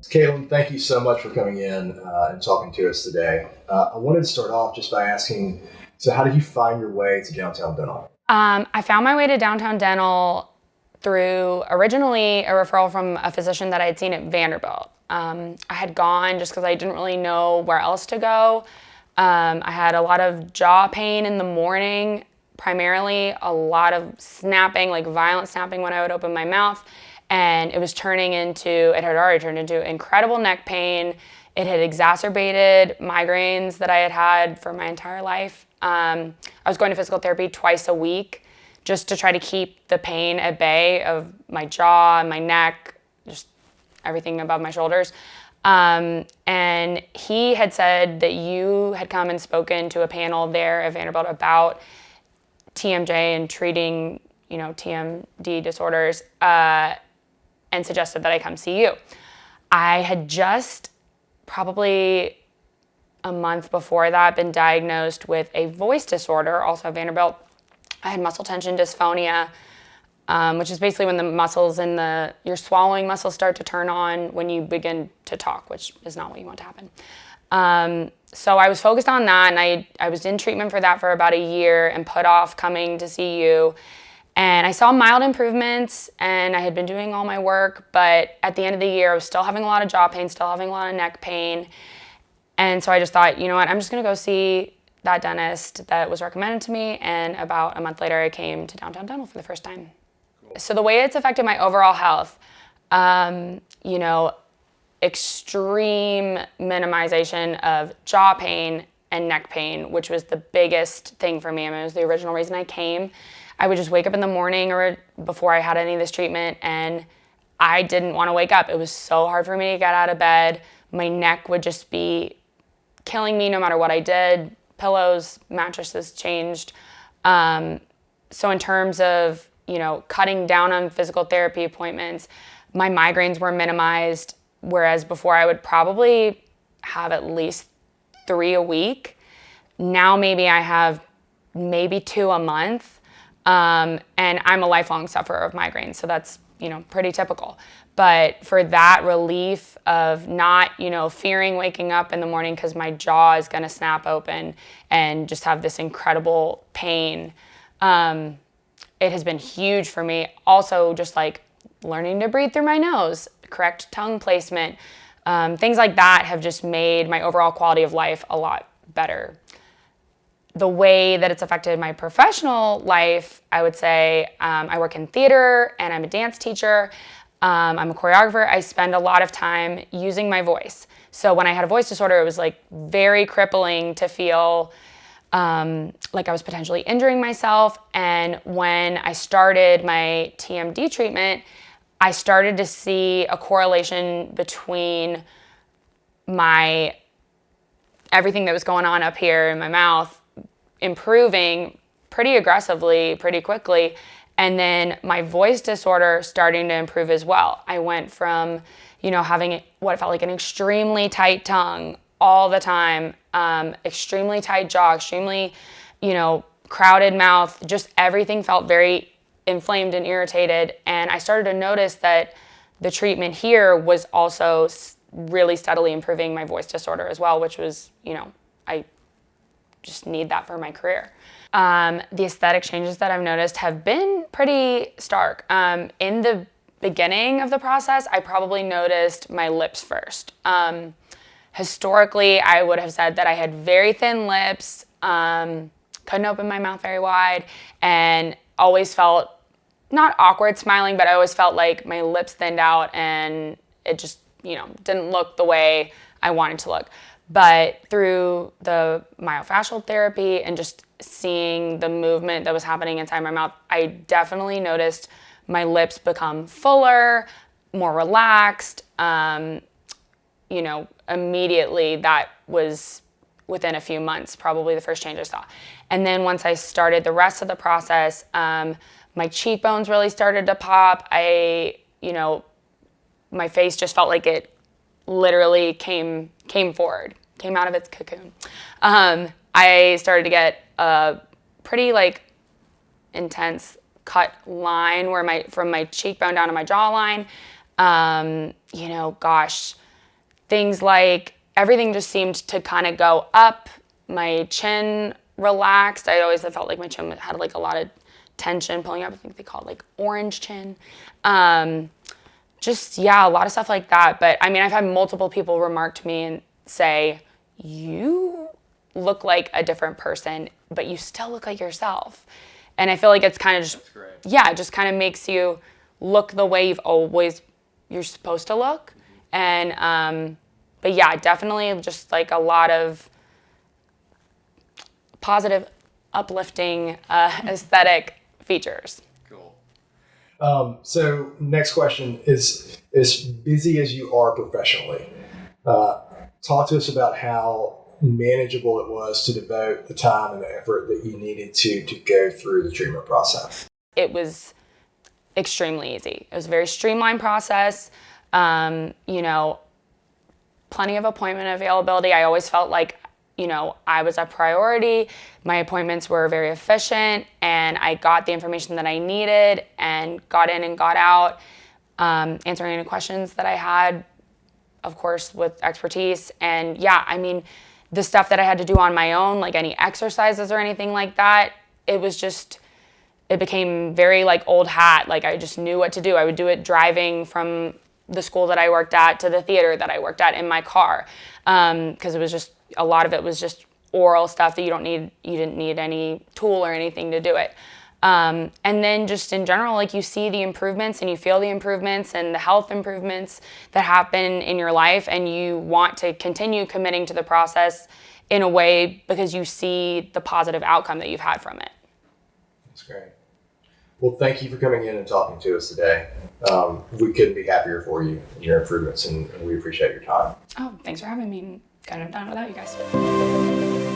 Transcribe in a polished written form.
Caitlin, thank you so much for coming in and talking to us today. I wanted to start off just by asking, so how did you find your way to downtown dental? I found my way to downtown dental through originally a referral from a physician that I had seen at Vanderbilt. I had gone just because I didn't really know where else to go. I had a lot of jaw pain in the morning, primarily a lot of snapping, like violent snapping when I would open my mouth. And it had already turned into incredible neck pain. It had exacerbated migraines that I had had for my entire life. I was going to physical therapy twice a week just to try to keep the pain at bay of my jaw and my neck, just everything above my shoulders. And he had said that you had come and spoken to a panel there at Vanderbilt about TMJ and treating, TMD disorders, and suggested that I come see you. I had just probably a month before that been diagnosed with a voice disorder, also at Vanderbilt. I had muscle tension dysphonia, which is basically when the muscles in your swallowing muscles start to turn on when you begin to talk, which is not what you want to happen. So I was focused on that, and I was in treatment for that for about a year and put off coming to see you. And I saw mild improvements, and I had been doing all my work, but at the end of the year, I was still having a lot of jaw pain, still having a lot of neck pain. And so I just thought, you know what, I'm just gonna go see that dentist that was recommended to me. And about a month later, I came to downtown dental for the first time. Cool. So the way it's affected my overall health, extreme minimization of jaw pain and neck pain, which was the biggest thing for me. I mean, it was the original reason I came. I would just wake up in the morning or before I had any of this treatment, and I didn't want to wake up. It was so hard for me to get out of bed. My neck would just be killing me no matter what I did. Pillows, mattresses changed. So in terms of, cutting down on physical therapy appointments, my migraines were minimized, whereas before I would probably have at least 3 a week. Now maybe I have maybe 2 a month. And I'm a lifelong sufferer of migraines, so that's, pretty typical. But for that relief of not, fearing waking up in the morning because my jaw is going to snap open and just have this incredible pain, it has been huge for me. Also, just like learning to breathe through my nose, correct tongue placement, things like that have just made my overall quality of life a lot better. The way that it's affected my professional life, I would say I work in theater and I'm a dance teacher. I'm a choreographer. I spend a lot of time using my voice. So when I had a voice disorder, it was like very crippling to feel like I was potentially injuring myself. And when I started my TMD treatment, I started to see a correlation between everything that was going on up here in my mouth improving pretty aggressively, pretty quickly, and then my voice disorder starting to improve as well. I went from, having what felt like an extremely tight tongue all the time, extremely tight jaw, extremely, crowded mouth, just everything felt very inflamed and irritated. And I started to notice that the treatment here was also really steadily improving my voice disorder as well, which was, I just need that for my career. The aesthetic changes that I've noticed have been pretty stark. In the beginning of the process, I probably noticed my lips first. Historically, I would have said that I had very thin lips, couldn't open my mouth very wide, and always felt not awkward smiling, but I always felt like my lips thinned out and it just, didn't look the way I wanted to look. But through the myofascial therapy and just seeing the movement that was happening inside my mouth, I definitely noticed my lips become fuller, more relaxed. Immediately that was within a few months, probably the first change I saw. And then once I started the rest of the process, my cheekbones really started to pop. My face just felt like it literally came forward, came out of its cocoon. I started to get a pretty intense cut line from my cheekbone down to my jawline. things like everything just seemed to kind of go up. My chin relaxed. I always felt like my chin had like a lot of tension pulling up. I think they call it like orange chin. Just, yeah, a lot of stuff like that. But I mean, I've had multiple people remark to me and say, you look like a different person, but you still look like yourself. And I feel like it's kind of just, yeah, it just kind of makes you look the way you're supposed to look. And, but yeah, definitely just like a lot of positive, uplifting, aesthetic features. Cool. So next question is, as busy as you are professionally, talk to us about how manageable it was to devote the time and the effort that you needed to go through the treatment process. It was extremely easy. It was a very streamlined process. Plenty of appointment availability. I always felt like, I was a priority. My appointments were very efficient, and I got the information that I needed and got in and got out, answering any questions that I had, of course, with expertise. And yeah, I mean, the stuff that I had to do on my own, like any exercises or anything like that, it became very like old hat. Like I just knew what to do. I would do it driving from the school that I worked at to the theater that I worked at in my car. Because it was just, a lot of it was just oral stuff that you didn't need any tool or anything to do it. And then just in general, like you see the improvements and you feel the improvements and the health improvements that happen in your life, and you want to continue committing to the process in a way because you see the positive outcome that you've had from it. That's great. Well, thank you for coming in and talking to us today. We couldn't be happier for you and your improvements, and we appreciate your time. Oh, thanks for having me. Couldn't have done it without you guys.